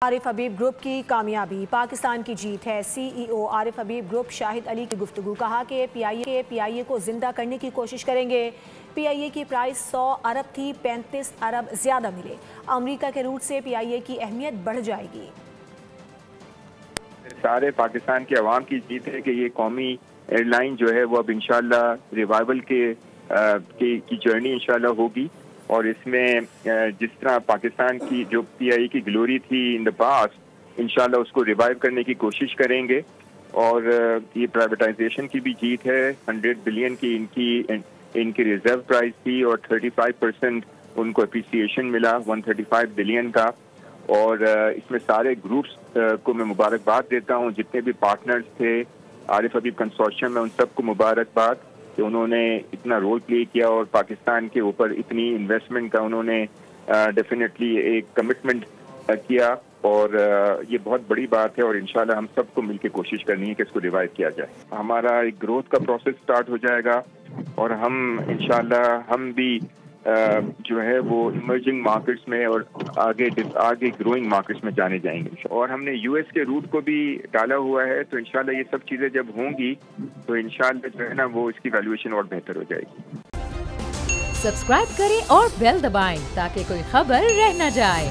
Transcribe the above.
عارف حبیب group کی کامیابی پاکستان کی جیت ہے۔ سی ای او عارف حبیب گروپ شاہد علی کی گفتگو، کہا کہ پی آئی اے کو زندہ کرنے کی کوشش کریں گے۔ پی آئی اے کی پرائز 100 ارب تھی، 35 ارب زیادہ ملے۔ امریکہ کے روٹ سے پی آئی اے کی اہمیت بڑھ جائے گی۔ سارے پاکستان کے عوام کی جیت ہے کہ یہ قومی ایئر لائن جو ہے وہ اب انشاءاللہ ریوائول کی جرنی انشاءاللہ ہوگی، اور اس میں جس طرح پاکستان کی جو پی آئی کی گلوری تھی ان دا پاسٹ، انشاءاللہ اس کو ریوائیو کرنے کی کوشش کریں گے۔ اور یہ پرائیویٹائزیشن کی بھی جیت ہے۔ 100 بلین کی ان کی ریزرو پرائز تھی، اور 35% ان کو اپریسیشن ملا 135 بلین کا۔ اور اس میں سارے گروپس کو میں مبارکباد دیتا ہوں، جتنے بھی پارٹنرز تھے عارف حبیب کنسورشیم میں، ان سب کو مبارکباد کہ انہوں نے اتنا رول پلے کیا اور پاکستان کے اوپر اتنی انویسٹمنٹ کا انہوں نے ڈیفینیٹلی ایک کمٹمنٹ کیا، اور یہ بہت بڑی بات ہے، اور انشاءاللہ ہم سب کو مل کے کوشش کرنی ہے کہ اس کو ریوائیو کیا جائے۔ ہمارا ایک گروتھ کا پروسیس سٹارٹ ہو جائے گا، اور ہم انشاءاللہ ہم بھی جو ہے وہ ایمرجنگ مارکیٹس میں اور آگے گروئنگ مارکیٹس میں جانے جائیں گے، اور ہم نے یو ایس کے روٹ کو بھی ڈالا ہوا ہے۔ تو انشاءاللہ یہ سب چیزیں جب ہوں گی تو انشاءاللہ جو ہے نا وہ اس کی ویلیویشن اور بہتر ہو جائے گی۔ سبسکرائب کریں اور بیل دبائیں تاکہ کوئی خبر رہ نہ جائے۔